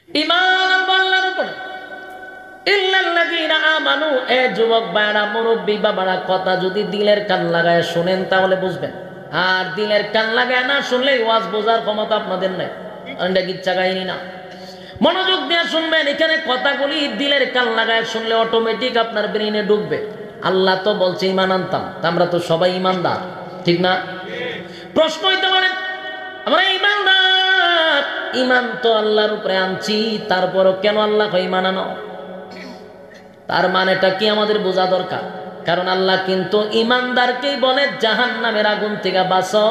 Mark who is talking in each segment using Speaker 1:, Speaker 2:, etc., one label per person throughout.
Speaker 1: ঈমান আল্লাহর উপরে। ইল্লাল্লাযীনা আমানু, এ যুবক ভাইরা, মুরব্বী বাবারা, কথা যদি দিলের কান লাগায় শুনেন তাহলে বুঝবেন, আর দিলের কান লাগায় না শুনলে ওয়াজ বোঝার ক্ষমতা আপনাদের নাই। এটা কিচ্ছা কাহিনী না, মনোযোগ দিয়ে শুনবেন। এখানে কথাগুলি দিলের কান লাগায় শুনলে অটোমেটিক আপনার ব্রেইনে ঢুকবে। আল্লাহ তো বলছে ঈমান আনতাম, তা আমরা তো সবাই ঈমানদার, ঠিক না? প্রশ্ন হইতে পারে আমরা ঈমানদার, ঈমান তো আল্লাহর উপরে আনছি, তারপরও কেন আল্লাহ কয় ঈমান আনো? তার মানেটা কি আমাদের বোঝা দরকার। কারণ আল্লাহ কিন্তু ঈমানদারকেই বলে জাহান্নামের আগুন থেকে বাঁচো,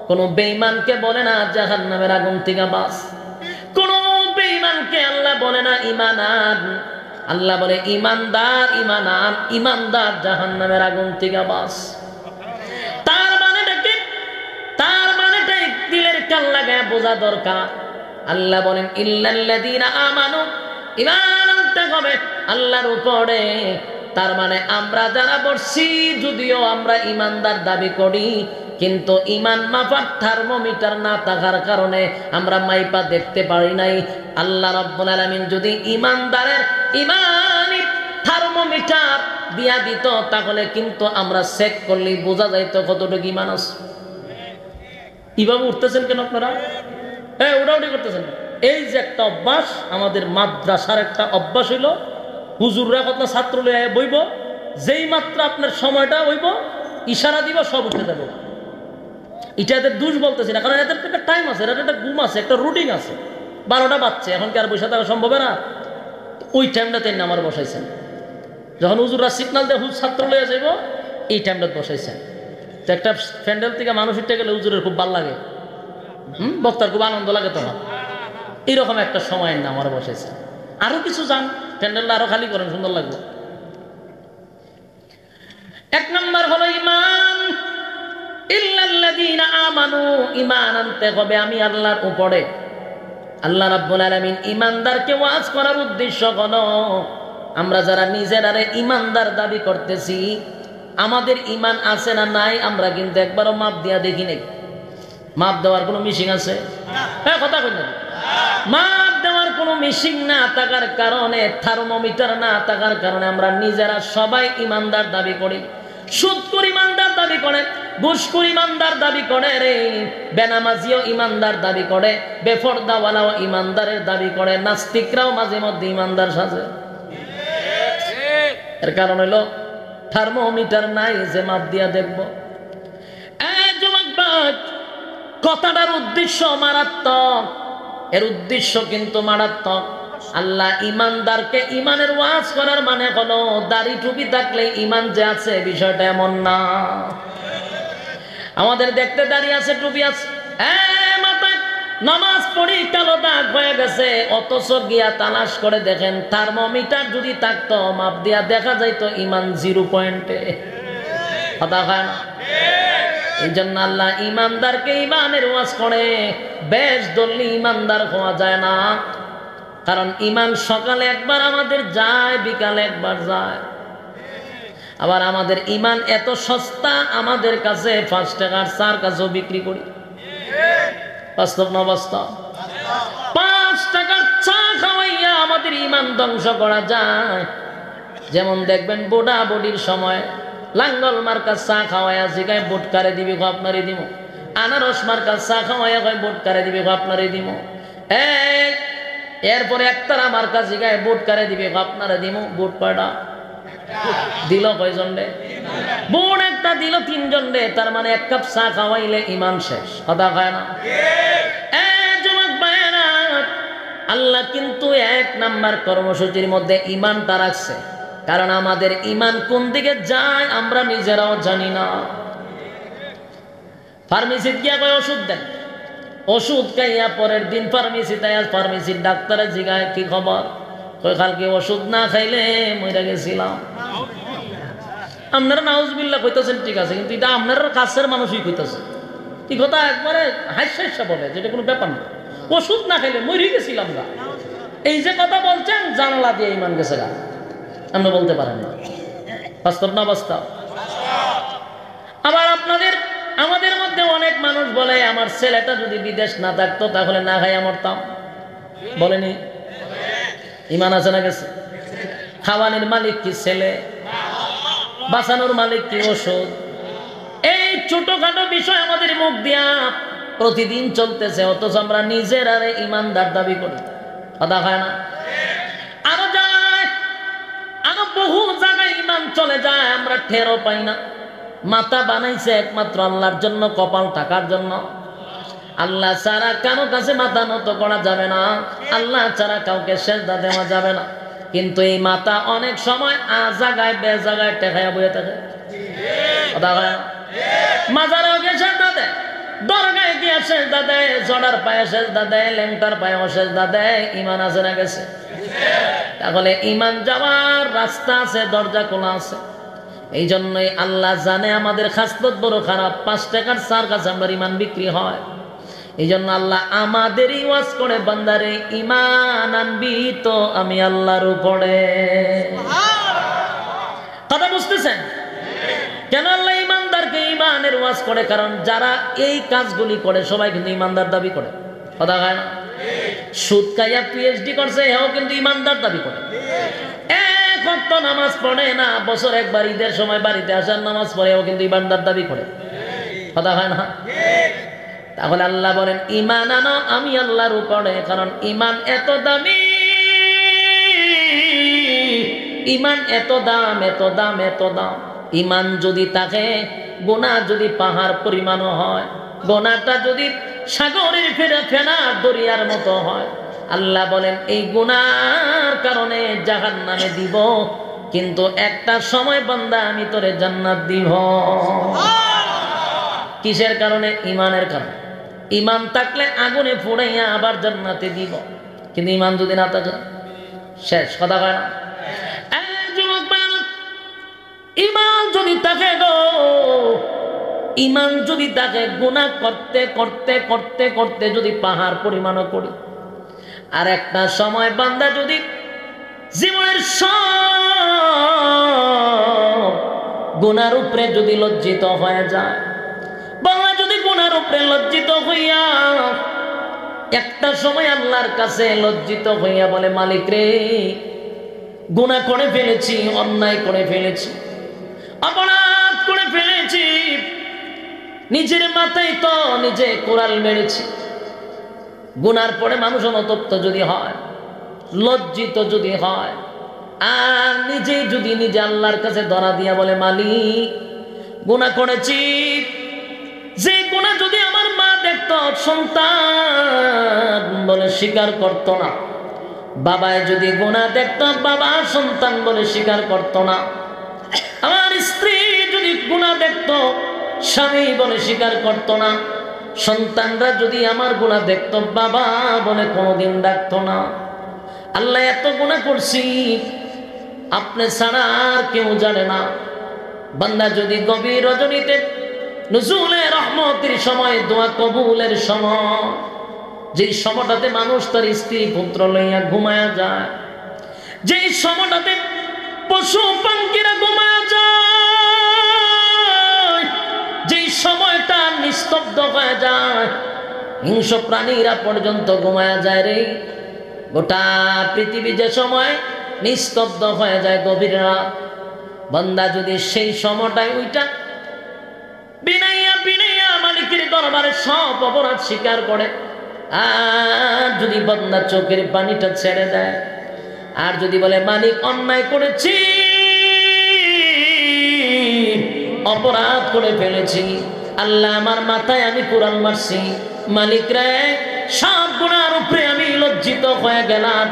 Speaker 1: কোন বেঈমানকে বলে না জাহান্নামের আগুন থেকে বাঁচ। কোন বেঈমানকে আল্লাহ বলে না ঈমান আন, আল্লাহ বলে ঈমানদার ঈমান আন, ঈমানদার জাহান্নামের আগুন থেকে বাঁচ। তার মানেটা কি? তার মানেটা দিলের কান লাগায় বোঝা দরকার। আল্লাহ বলেন ইল্লাল্লাযীনা আমানু, ঈমান আনতে হবে আল্লাহর উপরে। তার মানে আমরা যারা বলছি, যদিও আমরা ঈমানদার দাবি করি, কিন্তু ঈমান মাপার থার্মোমিটার না থাকার কারণে আমরা মাইপা দেখতে পারি নাই। আল্লাহ রাব্বুল আলামিন যদি ঈমানদারের ঈমানি থার্মোমিটার দিয়া দিত, তাহলে কিন্তু আমরা চেক করলেই বোঝা যাইত কতটুকু ঈমান আছে। এইভাবে উঠতেছেন কেন আপনারা? উড়াউড়ি করতেছেন। এই যে একটা অভ্যাস, আমাদের মাদ্রাসার একটা অভ্যাস হইল, হুজুররা কত ছাত্র লইয়া বইব, যেই মাত্র আপনার সময়টা হইব ইশারা দিব, সব উঠে যাবে। এটা এদের দোষ বলতেছি না, কারণ এদের একটা টাইম আছে, এদের একটা ঘুম আছে, একটা রুটিন আছে। 12টা বাজছে, এখন কি আর বসে থাকা সম্ভব না? ওই টাইমটাতে আমার বসাইছেন। যখন হুজুররা সিগনাল দিয়ে ছাত্র লইয়া যাইব, এই টাইমটা বসাইছেন। তো একটা প্যান্ডেল থেকে মানুষ উঠতে গেলে হুজুরের খুব ভালো লাগে, বক্তার খুব আনন্দ লাগে, তখন এইরকম একটা সময়ের নাম আমার বসাইছেন। আরো কিছু যান, প্যান্ডেলটা আরো খালি করেন, সুন্দর লাগবে। এক নম্বর হলো ঈমান। ইল্লাল্লাযীনা আমানু, ঈমান আনতে হবে আমি আল্লাহর উপরে। আল্লাহ রাব্বুল আলামিন ঈমানদারকে ওয়াজ করার উদ্দেশ্য হলো, আমরা যারা নিজেরারে ঈমানদার দাবি করতেছি, আমাদের ঈমান আছে না নাই আমরা কিন্তু একবারও মাপ দিয়া দেখি নাই। মাপ দেওয়ার কোনো মিশিং আছে? হ্যাঁ, কথা কই না। মাপ দেওয়ার কোনো মিশিং না থাকার কারণে, থার্মোমিটার না থাকার কারণে আমরা নিজেরা সবাই ঈমানদার দাবি করি। সুদখোর ঈমানদার দাবি করে, ঘুষখোর ঈমানদার দাবি করে রে, বেনামাজিও ঈমানদার দাবি করে, বেপরদাওয়ালাও ঈমানদারের দাবি করে, নাস্তিকরাও মাঝে মধ্যে ঈমানদার সাজে। এর কারণ হলো থার্মোমিটার নাই যে মাপ দিয়া দেখবো। কথাটার উদ্দেশ্য মারাত্মক, এর উদ্দেশ্য কিন্তু মারাত্মক। আল্লাহ ঈমানদারকে ঈমানের ওয়াজ করার মানে হলো দাড়ি টুপি থাকলে ঈমান যে আছে, বিষয়টা এমন না। আমাদের দেখতে দাড়ি আছে, টুপি আছে, মাথায় নামাজ পড়ি কালো দাগ হয়ে গেছে, অথচ গিয়া তালাশ করে দেখেন থার্মোমিটার যদি থাকতো, মাপ দিয়া দেখা যাইতো ঈমান 0 পয়েন্টে। কথা হয় না? এই জন্য আল্লাহ ঈমানদারকে ঈমানের ওয়াজ করে। বেশ ধরলে ঈমানদার হওয়া যায় না, কারণ ঈমান সকালে একবার আমাদের যায়, বিকালে একবার যায়। আবার আমাদের ঈমান এত সস্তা, আমাদের কাছে 5 টাকার চার কাছেও বিক্রি করি। বাস্তব না বাস্তব? 5 টাকার চা খাওয়াইয়া আমাদের ঈমান ধ্বংস করা যায়। যেমন দেখবেন বুড়া বুড়ির সময় লাঙ্গল মার্কা চা খাওয়াইয়া জিগায় বুট কারে দিবি, আপনারই দিব। আনারস মার্কা চা খাওয়াইয়া কয় বুট কারে দিবি, আপনারই দিব। এরপরে একতারা মার্কা জিগায় বুট কারে দিবি, আপনারে দিব। বুট কয়টা দিল? কয়জন রে? বুট একটা দিল 3 জন রে। তার মানে 1 কাপ চা খাওয়াইলে ঈমান শেষ। কথা কয় না? যুবক ভাইয়েরা, আল্লাহ কিন্তু 1 নাম্বার কর্মসূচির মধ্যে ঈমানটা রাখছে, কারণ আমাদের ঈমান কোন দিকে যায় আমরা নিজেরাও জানি না। ফার্মেসিতে গিয়া কয় ওষুধ দেন, ওষুধ খাইয়া পরের দিন ফার্মেসিতে ফার্মেসির ডাক্তারে জিগায় কি খবর, কয় কালকে ওষুধ না খাইলে মইরা গেছিলাম। আপনারা নাউজুবিল্লাহ কইতাছেন, ঠিক আছে, কিন্তু এটা আপনার কাছের মানুষই কইতাছে। এই কথা একবারে হাস্য বলে, যেটা কোনো ব্যাপার না। ওষুধ না খাইলে মরে গেছিলাম গা, এই যে কথা বলছেন, জানালা দিয়ে ঈমান গেছে গা, আমরা বলতে পারেন না। বাস্তব না বাস্তব? আবার আমাদের মধ্যে অনেক মানুষ বলে, আমার ছেলেটা যদি বিদেশ না থাকতো তাহলে না খাইয়া মরতাম। বলেনি? ইমান আছে না গেছে? খাওয়ানির মালিক কি ছেলে? বাঁচানোর মালিক কি ওষুধ? এই ছোটখাটো বিষয় আমাদের মুখ দিয়া প্রতিদিন চলতেছে, অথচ আমরা নিজের আরে ইমানদার দাবি করি। কথা হয় না? আরো যায়, আরো বহু জায়গায় ইমান চলে যায়, আমরা টেরও পাই না। মাথা বানাইছে একমাত্র আল্লাহর জন্য, কপাল টাকার জন্য। আল্লাহ ছাড়া কারো কাছে মাথা নত করা যাবে না, আল্লাহ ছাড়া কাউকে সেজদা দেওয়া যাবে না। কিন্তু এই মাথা অনেক সময় জায়গায় বে জায়গায় টেকাইয়া বইয়ে থাকে। কথা হয় না? মাজারেও গিয়ে সেজদা দেয়, দরগায় গিয়ে সেজদা দেয়, জড়ার পায়ে সেজদা দেয়, ল্যাংটার পায়েও সেজদা দেয়। ইমান আছে না গেছে? তাহলে ইমান যাওয়ার রাস্তা আছে, দরজা খোলা আছে। এই জন্যই আল্লাহ জানে আমাদের খাসলত বড় খারাপ। 5 টাকার চার কাছে আমরা ইমান বিক্রি হয়। এই জন্য আল্লাহ আমাদেরই ওয়াজ করে, বান্দারে ইমান আনবি তো আমি আল্লাহর উপরে। কথা বুঝতেছেন কেন আল্লাহ ইমানদারকে ইমানের ওয়াজ করে? কারণ যারা এই কাজগুলি করে সবাই কিন্তু ইমানদার দাবি করে। কথা হয় না? সুদ খাইয়া পিএইচডি করছে, এও কিন্তু ইমানদার দাবি করে। এক ওয়াক্ত নামাজ পড়ে না, বছর একবার ঈদের সময় বাড়িতে আসার নামাজ পড়ে, ও কিন্তু ইমানদার দাবি করে। কথা হয় না? তাহলে আল্লাহ বলেন ইমান আনো আমি আল্লাহর উপরে। কারণ ইমান এত দামি, ইমান এত দাম, এত দাম, এত দাম। ইমান যদি থাকে, গুনাহ যদি পাহাড় পরিমাণ হয়, গুনাহটা যদি সাগরের ফেনা দরিয়ার মতো হয়, আল্লাহ বলেন এই গুনাহর কারণে জাহান্নামে দিব, কিন্তু একটা সময় বান্দা আমি তোরে জান্নাত দিব। কিসের কারণে? ইমানের কারণে। ইমান থাকলে আগুনে ফুড়াইয়া আবার জান্নাতে দিব, কিন্তু ইমান যদি না থাকে শেষ। কথা হয় না? ইমান যদি থাকে গো, ইমান যদি থাকে, গুনাহ করতে করতে করতে করতে যদি পাহাড় পরিমাণও করি, আর একটা সময় বান্দা যদি জীবনের সব গুনার উপরে যদি লজ্জিত হয়ে যায়, বাংলা যদি গুনার উপরে লজ্জিত হইয়া একটা সময় আল্লাহর কাছে লজ্জিত হইয়া বলে, মালিক রে, গুনাহ করে ফেলেছি, অন্যায় করে ফেলেছি, অপরাধ করে ফেলেছি, নিজের মাথায় তো নিজে কোরাল মেরেছি। গুনার পরে মানুষ অনুতপ্ত যদি হয়, লজ্জিত যদি হয়, আর নিজেই যদি নিজে আল্লাহর কাছে ধরা দিয়া বলে, মালিক গুনাহ করেছি, যে গুনাহ যদি আমার মা দেখত, সন্তান বলে স্বীকার করত না, বাবায় যদি গুনাহ দেখত, বাবা সন্তান বলে স্বীকার করত না, আমার স্ত্রী যদি গুনাহ দেখত, স্বামী বলে স্বীকার করত না, সন্তানরা যদি আমার গুনাহ দেখত, বাবা বলে কোনোদিন ডাকত না। আল্লাহ এত গুনাহ করছি, আপনি ছাড়া আর কেউ জানে না। বান্দা যদি গভীর রজনীতে নুজুলে রহমতের সময়, দোয়া কবুলের সময়, যেই সময়টাতে মানুষ তার স্ত্রী পুত্র লইয়া ঘুমায়া যায়, যেই সময়টাতে পশু পাখিরা ঘুমায়া যায়, যেই সময়টা নিস্তব্ধ হয়ে যায়, হিংস্র প্রাণীরা পর্যন্ত ঘুমায়া যায় রে, গোটা পৃথিবী যে সময় নিস্তব্ধ হয়ে যায়, গভীর রাত, বান্দা যদি সেই সময়টায় ওইটা বিনাইয়া বিনাইয়া মালিকের দরবারে সব অপরাধ স্বীকার করে, আর যদি বান্দা চোখের পানিটা ছেড়ে দেয়, আর যদি বলে মালিক অন্যায় করেছি, অপরাধ করে ফেলেছি, আল্লাহ আমার মাথায় আমি কোরআন মারছি, মালিক রে সব গুনার উপরে আমি লজ্জিত হয়ে গেলাম,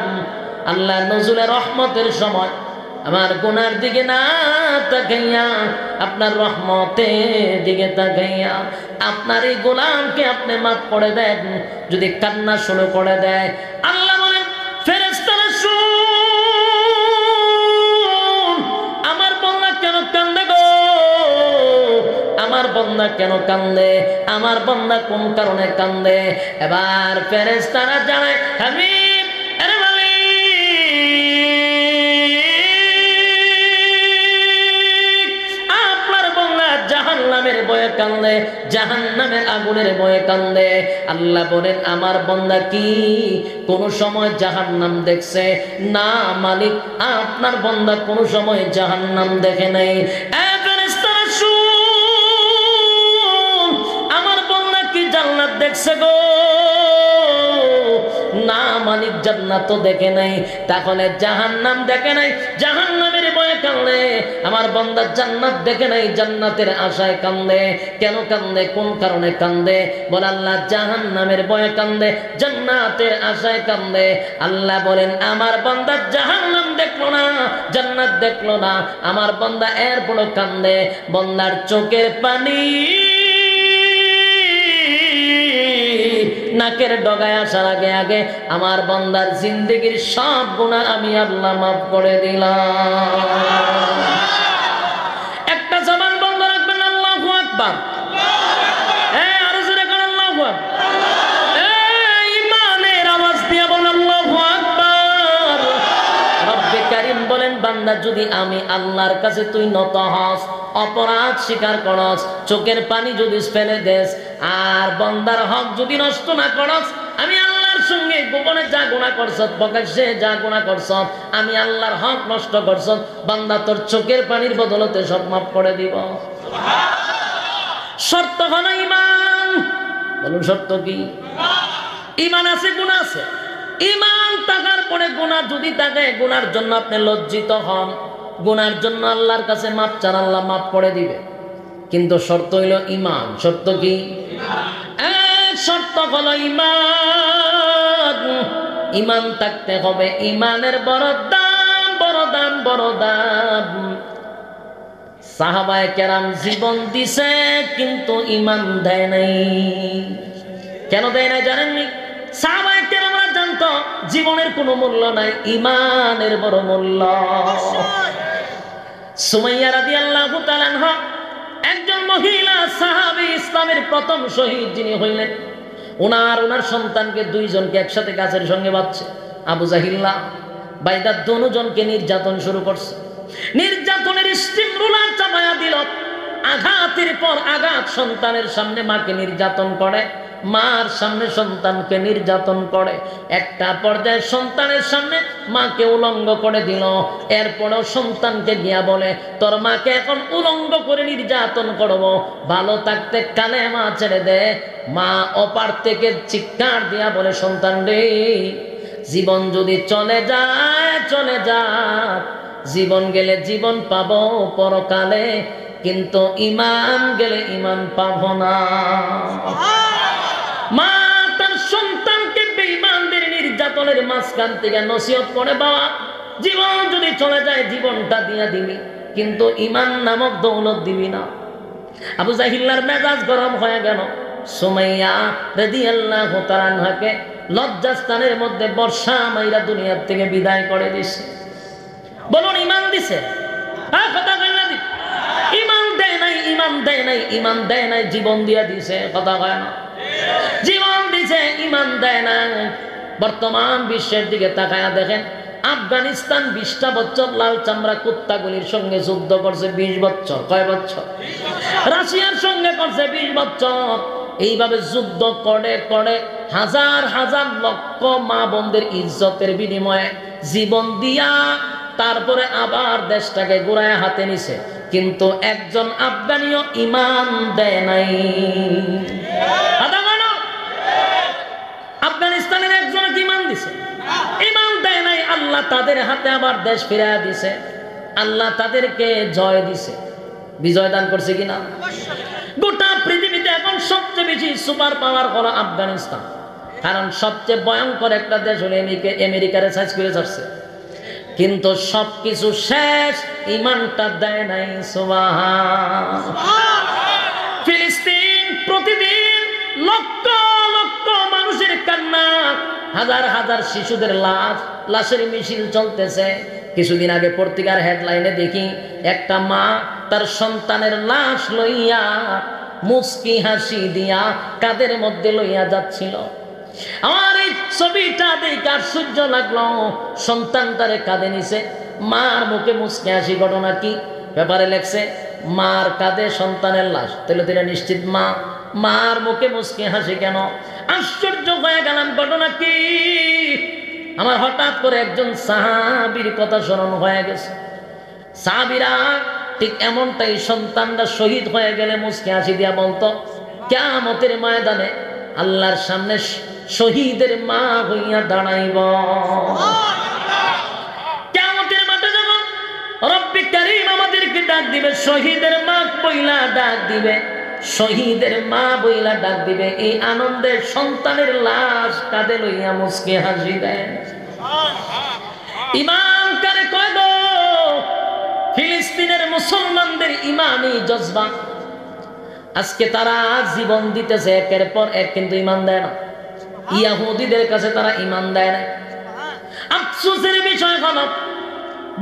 Speaker 1: আল্লাহ নজুলে রহমতের সময় আমার গুনার দিকে না তাকাইয়া আপনার রহমতের দিকে তাকাইয়া আপনার এই গোলামকে আপনি মাফ করে দেন। যদি কান্না শুরু করে দেয়, আল্লাহ বলেন ফেরেশতারা শুন, আমার বান্দা কেন কান্দে গো, আমার বান্দা কেন কান্দে, আমার বান্দা কোন কারণে কান্দে। এবার ফেরেশতারা জানায়, আমি ভয়ে কান্দে, জাহান্নামের আগুনের ভয়ে কান্দে। আল্লাহ বলেন আমার বান্দা কি কোন সময় জাহান্নাম দেখছে? না মালিক, আপনার বান্দা কোন সময় জাহান্নাম দেখে নাই। ফেরেশতারা শুন, আমার বান্দা কি জান্নাত দেখছে গো? না মালিক, জান্নাত তো দেখে নাই। তাহলে জাহান্নাম দেখে নাই, জাহান্নামের ভয়ে কান্দে। আমার বান্দা জান্নাত দেখে নাই, জান্নাতের আশায় কান্দে। কেন কান্দে? কোন কারণে কান্দে? বলে আল্লাহ জাহান্নামের ভয়ে কান্দে, জান্নাতের আশায় কান্দে। আল্লাহ বলেন আমার বান্দা জাহান্নাম দেখলো না, জান্নাত দেখলো না, আমার বান্দা এরপরও কান্দে। বান্দার চোখের পানি নাকের ডগায় আসার আগে আগে আমার বান্দার জিন্দেগির সব গুনাহ আমি আল্লাহ মাফ করে দিলাম। একটা জবান বন্ধ রাখবেন, আল্লাহু আকবার। আরো জোরে বলেন আল্লাহু আকবার। ঈমানের আওয়াজ দিয়ে বলেন আল্লাহু আকবার। রব্বে কারীম বলেন বান্দা যদি আমি আল্লাহর কাছে তুই নত হস, অপরাধ স্বীকার করস, চোখের পানি যদি ফেলে দেস, আর বান্দার হক যদি নষ্ট না করস, আমি আল্লাহর সঙ্গে গোপনে যা গুনাহ করছত, প্রকাশ্যে যা গুনাহ করছত, আমি আল্লাহর হক নষ্ট করছত, বান্দা তোর চোখের পানির বদলতে সব মাফ করে দিব। শর্ত হলো ঈমান। বলুন শর্ত কি? ঈমান আছে, গুনাহ আছে। ঈমান থাকার পরে গুনাহ যদি থাকে, গুনার জন্য আপনি লজ্জিত হন, গুনার জন্য আল্লাহর কাছে মাপ চান, আল্লাহ মাফ করে দিবে। কিন্তু শর্ত হইল ঈমান। শর্ত কি? শর্ত হলো ঈমান। ঈমান থাকতে হবে। ঈমানের বড় দাম, বড় দাম, বড় দাম। সাহাবায়ে কেরাম জীবন দিছে কিন্তু ঈমান দেয় নাই। কেন দেয় নাই জানেননি? সাহাবায়ে কেরামরা জানতো জীবনের কোনো মূল্য নাই, ঈমানের বড় মূল্য। সুমাইয়া রাদিয়াল্লাহু তাআলা আনহা একজন মহিলা সাহাবী, ইসলামের প্রথম শহীদ যিনি হইলেন, ওনার সন্তানকে দুইজনকে একসাথে গাছের সঙ্গে বাঁধছে। আবু জাহিল্লা বাইদা দুজনকে নির্যাতন শুরু করছে। নির্যাতনের স্টিম রুলার চাপায়া দিল, আঘাতের পর আঘাত। সন্তানের সামনে মাকে নির্যাতন করে, মার সামনে সন্তানকে নির্যাতন করে। একটা পর্যায়ে সন্তানের সামনে মাকে উলঙ্গ করে দিল। এরপরেও সন্তানকে গিয়া বলে তোর মাকে এখন উলঙ্গ করে নির্যাতন করব, ভালো থাকতে কালেমা ছেড়ে দে। মা অপার থেকে চিৎকার দিয়া বলে সন্তান রে, জীবন যদি চলে যায় চলে যাক, জীবন গেলে জীবন পাবো পরকালে, কিন্তু ঈমান গেলে ঈমান পাবো না। মা তার সন্তানকে বেঈমানদের নির্যাতনের মাঝখান থেকে নসিহত করে, বাবা জীবন যদি চলে যায় জীবনটা দিয়া দিবি, কিন্তু ঈমান নামক দৌলত দিবি না। আবু জাহিল্লার মেজাজ গরম হয়ে গেল। সুমাইয়া রাদিয়াল্লাহু তাআলা আনহাকে লজ্জাস্থানের মধ্যে বর্ষা মাইরা দুনিয়ার থেকে বিদায় করে দিছে। বলুন ঈমান দিছে? কথা কই না? ঈমান দেয় নাই, ঈমান দেয় নাই, ঈমান দেয় নাই, জীবন দিয়া দিছে। কথা কয় না? জীবন দিছে, ঈমান দেয় না। বর্তমান বিশ্বের দিকে তাকায়া দেখেন, আফগানিস্তান 20টা বছর লাল চামড়া কুত্তাগুলির সঙ্গে যুদ্ধ করছে 20 বছর। কয় বছর? রাশিয়ার সঙ্গে করছে 20 বছর। এইভাবে যুদ্ধ করে করে হাজার হাজার লক্ষ মা বোনদের ইজ্জতের বিনিময়ে জীবন দিয়া তারপরে আবার দেশটাকে ঘুরায় হাতে নিছে, কিন্তু একজন আফগানিও ঈমান দেয় নাই। আফগানিস্তানের একজনে ঈমান দিছে, ঈমান দেয় নাই। আল্লাহ তাদের হাতে আবার দেশ ফিরাইয়া দিছে, আল্লাহ তাদেরকে জয় দিছে। বিজয় দান করছে কিনা? গোটা পৃথিবীতে এখন সবচেয়ে বেশি সুপার পাওয়ার হলো আফগানিস্তান। কারণ সবচেয়ে ভয়ঙ্কর একটা দেশ হলো আমেরিকারে সাইজ করে ছাড়ছে, কিন্তু সবকিছু শেষ, ঈমানটা দেয় নাই। সুবহান। ফিলিস্তিন প্রতিদিন লক্ষ লক্ষ মানুষের কান্না, হাজার হাজার শিশুদের লাশের মিছিল চলতেছে। কিছুদিন আগে পত্রিকার হেডলাইনে দেখি একটা মা তার সন্তানের লাশ লইয়া মুস্কি হাসি দিয়া কাদের মধ্যে লইয়া যাচ্ছিল। আমার এই ছবিটা দেখে আশ্চর্য লাগলো। সন্তান তারে কাঁদে নিছে, মার মুখে মুস্কি হাসি। ঘটনা কি? পেপারে লেখছে মার কাঁধে সন্তানের লাশ, তাহলে তিনি নিশ্চিত মা। মার মুখে মুচকি হাসি কেন? আশ্চর্য হয়ে গেলাম, ঘটনা কি? আমার হঠাৎ করে একজন সাহাবীর কথা স্মরণ হয়ে গেছে। সাহাবীরা ঠিক এমনটাই, সন্তানরা শহীদ হয়ে গেলে মুচকি হাসি দিয়া বলতো, কিয়ামতের ময়দানে আল্লাহর সামনে শহীদের মা হইয়া দাঁড়াইব। কিয়ামতের মাঠে যখন রব্বি কারীম আমাদেরকে ডাক দিবে, শহীদের মা বইলা ডাক দিবে, শহীদের মা বইলা ডাক দিবে, এই আনন্দে সন্তানের লাশ কাঁধে লইয়া মুচকি হাসি দেন। ইমান কারে কয় গো? ফিলিস্তিনের মুসলমানদের ইমানি জজবা। আজকে তারা জীবন দিতেছে একের পর এক, কিন্তু ইমান দেয় না। ইহুদিদের কাছে তারা ইমান দেয় না। আফসোসের বিষয় হলো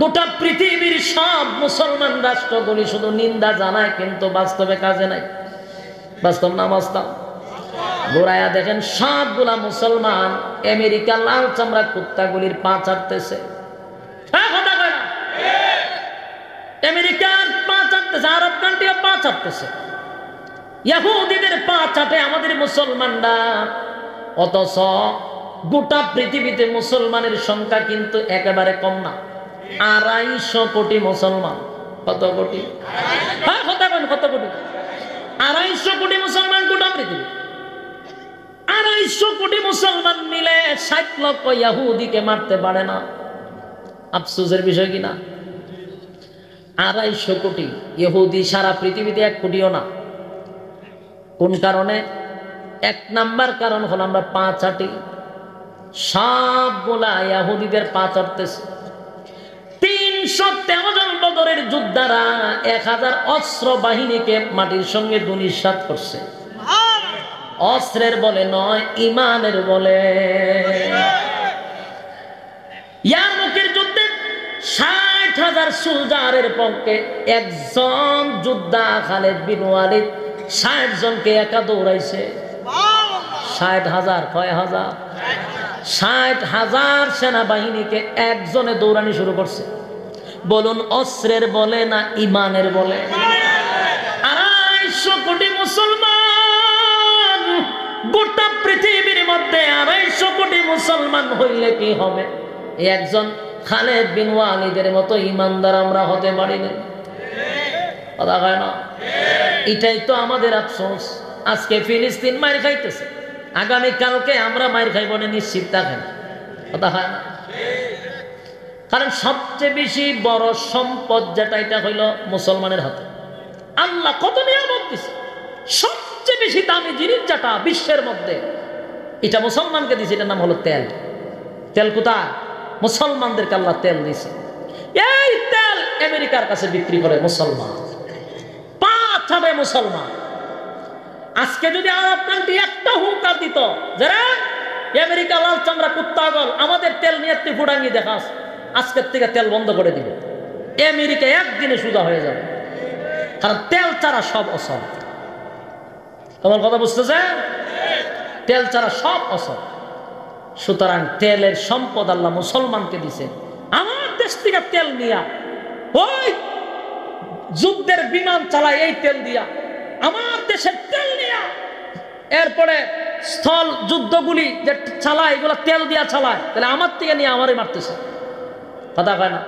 Speaker 1: গোটা পৃথিবীর সব মুসলমান রাষ্ট্রগুলি শুধু নিন্দা জানায়, কিন্তু বাস্তবে কাজে নাই। বাস্তব না বাস্তব? ঘোরায়া দেখেন, সবগুলা মুসলমান আমেরিকা লাল চামড়া কুত্তাগুলির পা চাটতেছে। আমেরিকার পা চাটতেছে, আরব কান্ট্রিও পা চাটতেছে, ইহুদিদের পা চাটে আমাদের মুসলমানরা। অথচ গোটা পৃথিবীতে মুসলমানের সংখ্যা কিন্তু একেবারে কম না, 250 কোটি মুসলমান। কত কোটি? হ্যাঁ, কত কোটি? 250 কোটি মুসলমান গোটা পৃথিবী। 250 কোটি মুসলমান মিলে 60 লক্ষ ইহুদিকে মারতে পারে না। আফসোসের বিষয় কিনা? 250 কোটি ইহুদি, সারা পৃথিবীতে 1 কোটিও না। কোন কারণে? 1 নাম্বার কারণ হলো আমরা পা চাটি। সবগুলা ইহুদিদের পা চাটতেছে। 313 জন বদরের যোদ্ধারা 1000 অস্ত্র বাহিনীকে মাটির সঙ্গে দুনিশ্বাত করছে। অস্ত্রের বলে নয়, ইমানের বলে। ইয়ারমুকের যুদ্ধে 60,000 সোলজারের পক্ষে একজন যোদ্ধা খালিদ বিন ওয়ালিদ 60 জনকে একা দৌড়াইছে। 60,000, কয় হাজার? 60,000 সেনাবাহিনীকে একজনে দৌড়ানি শুরু করছে। বলুন, অস্ত্রের বলে না ইমানের বলে? 250 কোটি মুসলমান গোটা পৃথিবীর মধ্যে, 250 কোটি মুসলমান হইলে কি হবে? একজন খালিদ বিন ওয়ালিদের মতো ইমানদার আমরা হতে পারি না। কথা হয় না? এটাই তো আমাদের আফসোস। আজকে ফিলিস্তিন মার খাইতেছে, আগামী কালকে আমরা মার খাইব না, নিশ্চিত থাকেন। কথা হয় না? কারণ সবচেয়ে বেশি বড় সম্পদ যেটা, এটা হইল মুসলমানের হাতে। আল্লাহ কত নিয়ামত দিছে, সবচেয়ে বেশি দামি জিনিস যেটা বিশ্বের মধ্যে, এটা মুসলমানকে দিছে। এটার নাম হলো তেল। তেল কোথায়? মুসলমানদেরকে আল্লাহ তেল দিছে। এই তেল আমেরিকার কাছে বিক্রি করে মুসলমান, পা ছাড়ে মুসলমান। আজকে যদি আরব কান্ট্রি একটা হুঙ্কার দিত, যারা আমেরিকা লাল চামড়া কুত্তাগল আমাদের তেল নিয়ে তুই ফুটাঙ্গি দেখাস, আজকের থেকে তেল বন্ধ করে দিবে। আমেরিকা একদিনে সোজা হয়ে যাবে, কারণ তেল ছাড়া সব অসল। তোমার কথা বুঝতেছে? তেল ছাড়া সব অসল। সুতরাং তেলের সম্পদ আল্লাহ মুসলমানকে দিছে। আমার দেশ থেকে তেল নিয়া ওই যুদ্ধের বিমান চালায় এই তেল দিয়া, আমার দেশের তেল নিয়া এরপরে স্থল যুদ্ধগুলি যে চালায় এগুলো তেল দিয়া চালায়, তাহলে আমার থেকে নিয়ে আমারই মারতেছে। কথা কয় না?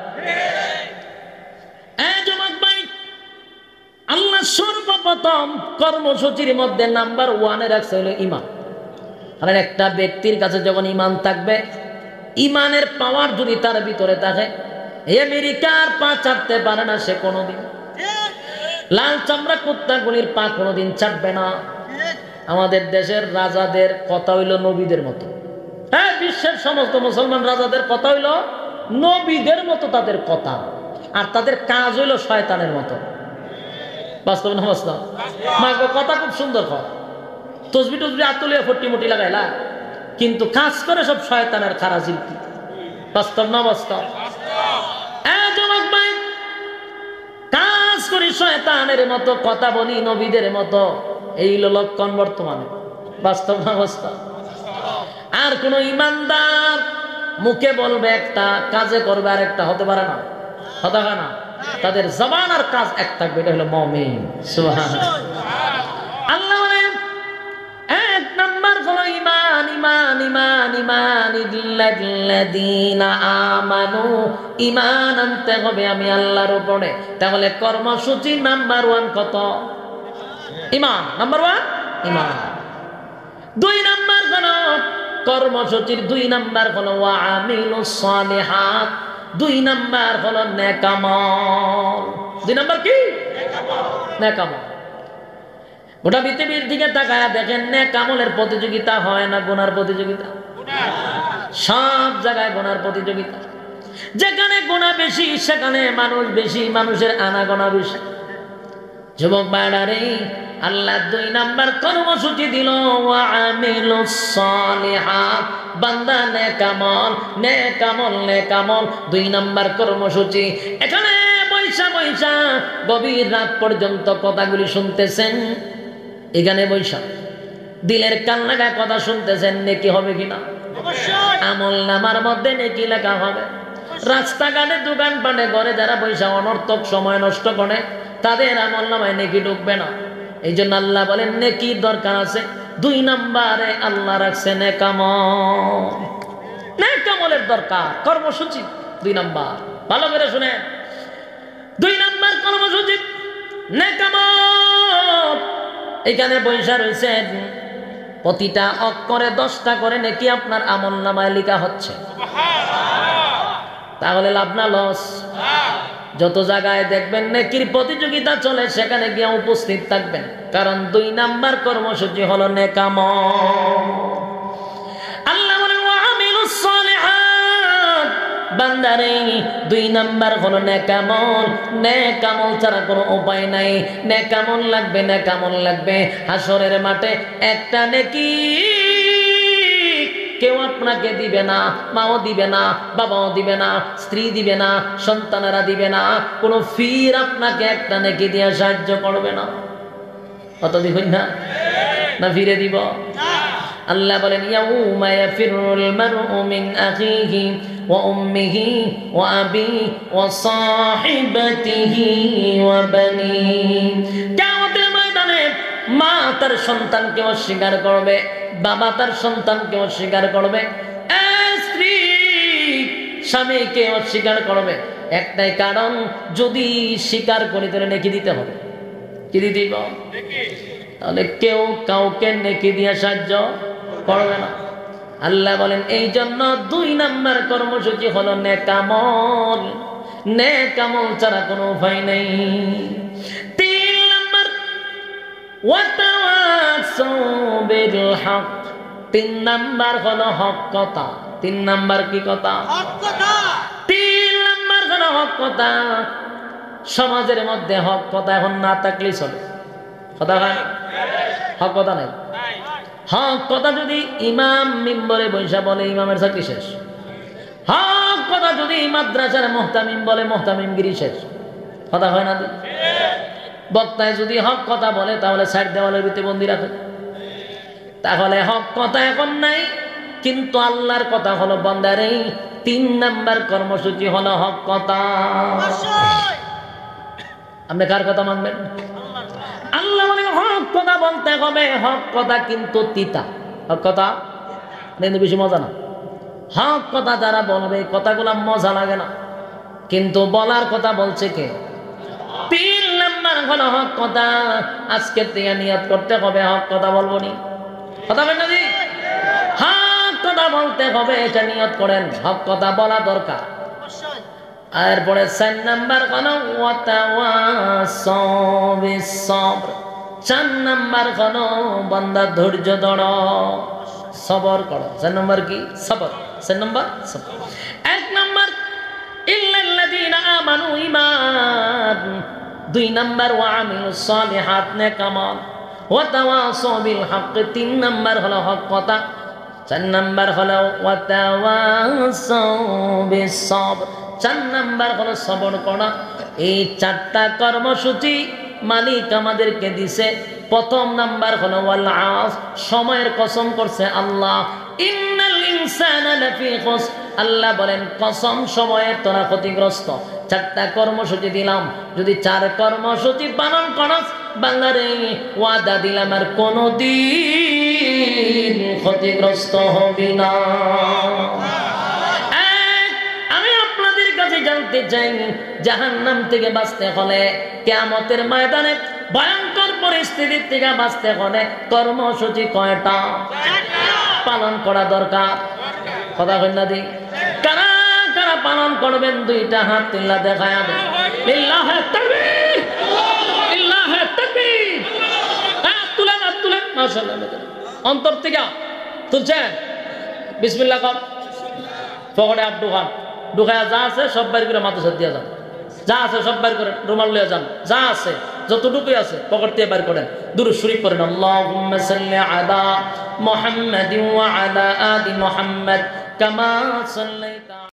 Speaker 1: আল্লাহ সর্বপ্রথম কর্মসূচির মধ্যে নাম্বার 1 রাখছে হলো ইমান। কারণ একটা ব্যক্তির কাছে যখন ইমান থাকবে, ইমানের পাওয়ার যদি তার ভিতরে থাকে, আমেরিকার পা চাটতে পারে না সে কোনোদিন। লাল চামড়া কুত্তাগুলির পা কোনোদিন চাটবে না। আমাদের দেশের রাজাদের কথা হইল নবীদের মতো। হ্যাঁ, বিশ্বের সমস্ত মুসলমান রাজাদের কথা হইল নবীদের মতো তাদের কথা, আর তাদের কাজ হইল শয়তানের মতো। বাস্তব না বাস্তব? মাগো কথা খুব সুন্দর হয়, তসবি টসবি আতুলিয়া ফটি মুটি লাগাইলা, কিন্তু কাজ করে সব শয়তানের খারা শিল্পী। বাস্তব না বাস্তব? কাজ করি শয়তানের মতো, কথা বলি নবীদের মতো, এই লক্ষণ বর্তমানে। বাস্তব না বাস্তব? আর কোন ইমানদার মুখে বলবে একটা, কাজে করবে আর একটা হতে পারে না। কথা হয় না? তাদের জবান আর কাজ এক থাকবে, এটা হলো মুমিন। সুবহানাল্লাহ। আল্লাহ বলেন এক নাম্বার হলো ঈমান, ঈমান, ঈমান, ঈমান, ইল্লাল্লাযীনা আমানু, ঈমান আনতে হবে আমি আল্লাহর উপরে। তাহলে কর্মসূচি নাম্বার 1 কত? ঈমান। নাম্বার 1 ঈমান। 2 নাম্বার হলো কর্মসূচির 2 নাম্বার হলো ওয়া আমিলুস সালিহাত, 2 নাম্বার হলো নেক আমল। 2 নাম্বার কি? নেক আমল। গোটা পৃথিবীর দিকে তাকায়া দেখেন, নেক আমলের প্রতিযোগিতা হয় না গুনার প্রতিযোগিতা? সব জায়গায় গুনার প্রতিযোগিতা। যেখানে গুনাহ বেশি সেখানে মানুষ বেশি, মানুষের আনাগোনা বেশি। যুবক ভাইরা, আল্লাহ 2 নাম্বার কর্মসূচি দিল ওয়া আমিলুস সালিহাত, বান্দা নেক আমল, নেক আমল, নেক আমল, 2 নাম্বার কর্মসূচি। এখানে বৈশা বৈশা গভীর রাত পর্যন্ত কথাগুলি শুনতেছেন, এখানে বৈশা দিলের কান লাগা কথা শুনতেছেন, নেকি হবে কিনা? অবশ্যই। আমল নামার মধ্যে নেকি লেখা হবে। রাস্তাঘাটে দোকানপাটে ঘরে যারা বৈশা অনর্থক সময় নষ্ট করে, তাদের আমল নামায় নেকি ঢুকবে না। এই জন্য আল্লাহ বলেন নেকি দরকার আছে। 2 নম্বরে আল্লাহ রাখছে নেক আমল। নেক আমলের দরকার, কর্মসূচি 2 নাম্বার। ভালো করে শুনে, 2 নাম্বার কর্মসূচি নেক আমল। এখানে বৈশা রয়েছেন, প্রতিটা অক্ষরে 10টা করে নেকি আপনার আমল নামায় লেখা হচ্ছে। তাহলে লাভ না লস? যত জায়গায় দেখবেন নেকির প্রতিযোগিতা চলে, সেখানে গিয়ে উপস্থিত থাকবেন, কারণ 2 নাম্বার কর্মসূচি হলো নেক আমল। আল্লাহ বলেন ওয়া আমিলুস সালিহাত, বান্দারে 2 নাম্বার হলো নেক আমল। নেক আমল ছাড়া কোনো উপায় নাই। নেক আমল লাগবে, নেক আমল লাগবে। হাসরের মাঠে একটা নেকি কেউ আপনাকে দিবে না, মাও দিবে না, বাবাও দিবে না, স্ত্রী দিবে না, সন্তানেরা দিবে না, কোনো ফির আপনাকে একটা নেকি দিয়ে সাহায্য করবে না। কত দিবেন না? না ফিরে দিব? আল্লাহ বলেন ইয়াউমা ইয়াফিরুল মারউ মিন আখিহি ওয়া উম্মিহি ওয়া আবিহি ওয়া সাহিবাতিহি ওয়া বানিহি। কিয়ামতের ময়দানে মা তার সন্তানকে অস্বীকার করবে, বাবা তার সন্তানকে অস্বীকার করবে, স্ত্রী স্বামীকে অস্বীকার করবে। একটাই কারণ, যদি স্বীকার করি তাহলে নেকি দিতে হবে। কি দিতে হবে? তাহলে কেউ কাউকে নেকি দিয়ে সাহায্য করবে না। আল্লাহ বলেন এই জন্য 2 নাম্বার কর্মসূচি হলো নেক আমল। নেক আমল ছাড়া কোনো উপায় নেই। 3 নাম্বার ওয়াতাওয়াসাউ বিল হক, 3 নাম্বার হলো হক কথা। 3 নাম্বার কি কথা? হক কথা। 3 নাম্বার হলো হক কথা। সমাজের মধ্যে হক কথা এখন না থাকলেই চলে। কথা হয়? হক কথা নাই। হক কথা যদি ইমাম মিম্বরে বৈশা বলে, ইমামের চাকরি শেষ। হক কথা যদি মাদ্রাসার মুহতামিম বলে, মুহতামিমগিরি শেষ। কথা হয় না? বক্তায় যদি হক কথা বলে, তাহলে 60 দেওয়ালের ভিতরে বন্দি রাখে। তাহলে হক কথা এখন নাই, কিন্তু আল্লাহর কথা হলো বান্দারে 3 নাম্বার কর্মসূচি হলো হক কথা। আপনি কার কথা মানবেন? আল্লাহ বলে হক কথা বলতে হবে। হক কথা কিন্তু তিতা। হক কথা কিন্তু বেশি মজা না। হক কথা যারা বলবে, কথাগুলো মজা লাগে না, কিন্তু বলার কথা বলছে কে? 3 নাম্বার হলো হক কথা। আজকে থেকে নিয়ত করতে হবে হক কথা বলবো নি। কথা বলেন না জি? হক কথা বলতে হবে, এটা নিয়ত করেন। হক কথা বলা দরকার। এরপরে 4 নাম্বার হলো ওয়াতাওয়াসাউ বিস সবর। 4 নাম্বার হলো বান্দা ধৈর্য ধরো, সবর করো। 4 নাম্বার কি? সবর। 4 নাম্বার সবর। 1 নাম্বার ইল্লাল্লাযীনা আমানু, ঈমান। 2 নাম্বার ওয়া আমিলুস সালিহাত, নেক আমল। ওয়াতাওয়াসাউ বিল হক, 3 নাম্বার হলো হক কথা। 4 নাম্বার হলো ওয়াতাওয়াসাউ বিস সবর। 4 নাম্বার হলো সবর করা। এই 4টা কর্মসূচি মালিক আমাদেরকে দিছে। প্রথম নাম্বার হলো ওয়াল আস, সময়ের কসম করছে আল্লাহ। ইন্নাল ইনসানা লাফি খুসর, আল্লাহ বলেন কসম সময়ে তোরা ক্ষতিগ্রস্ত। 4টা কর্মসূচি দিলাম, যদি 4 কর্মসূচি পালন করস বান্দারে ওয়াদা দিলাম আর কোনদিন ক্ষতিগ্রস্ত হবি না। আমি আপনাদের কাছে জানতে চাই, জাহান্নাম থেকে বাঁচতে হলে, কিয়ামতের ময়দানে ভয়ঙ্কর পরিস্থিতির থেকে বাঁচতে হলে কর্মসূচি কয়টা পালন করা দরকার? কথা কই না দি? কারা কারা পালন করবেন? 2টা হাত তুললা দেখায় দেন। লিল্লাহি তাকবীর, লিল্লাহি তাকবীর। হাত তুলেন, হাত তুলেন। মাশাআল্লাহ, অন্তর থেকে তুলছেন। বিসমিল্লাহ কর। পকেটে হাত ঢুকান, ঢুকায়া যা আছে সব বাইর করে মাথা সাথ দিয়ে যান। যা আছে সব বাইর করেন, রুমাল লয়ে যান। যা আছে যতটুকুই আছে পকেট দিয়ে বাইর করেন। দুরূদ শরীফ পড়েন। আল্লাহুম্মা সাল্লি আলা মুহাম্মাদিন ওয়া আলা আলি মুহাম্মাদ কামা সাল্লাইতা